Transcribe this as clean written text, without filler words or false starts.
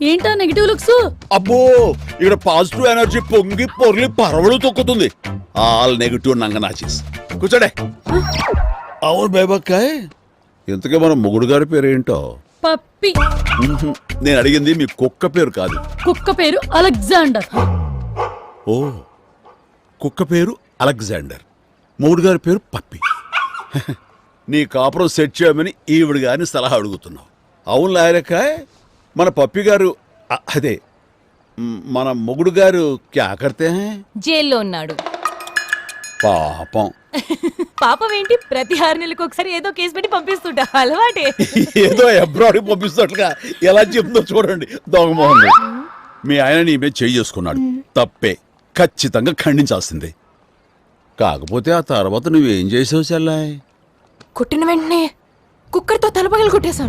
ఏంటా negative looks? అబ్బో ఇక్కడ పాజిటివ్ ఎనర్జీ పొంగి పొర్లి పరవడు తొక్కుతుంది. All negative నంగనాచిస్. కూర్చోడే. అవును బేబక్కాయ్, ఇంతకే మన మొగుడు గారి పేరు ఏంటో? పప్పి. నేను అడిగింది మీ కుక్క పేరు కాదు. కుక్క పేరు అలెగ్జాండర్. ఓ, కుక్క పేరు అలెగ్జాండర్, మొగుడు గారి పేరు పప్పి. నీ కాపురం సెట్ చేయమని ఈవిడ గారిని సలహా అడుగుతున్నావు. అవును లాయరకాయ్, మన పప్పి గారు అదే మన మొగుడు గారు క్యా కర్తే హై? జైల్లో ఉన్నాడు. పాపం. పాపం ఏంటి, ప్రతి 6 నెలలకు ఒకసారి ఏదో కేసు పెట్టి పంపిస్తుంటా, అలవాటే. ఏదో అబ్రాడ్కి పంపిస్తున్నట్లుగా ఎలా చెప్తుందో చూడండి దొంగమోహన్. మీ ఆయన నీ మీద చేయి చేసుకున్నాడు, తప్పే, ఖచ్చితంగా ఖండించాల్సిందే. కాకపోతే ఆ తర్వాత నువ్వేం చేసావు చెల్లాయ్? కొట్టిన వెంటనే కుక్కర్తో తలపగలు కొట్టేశాను.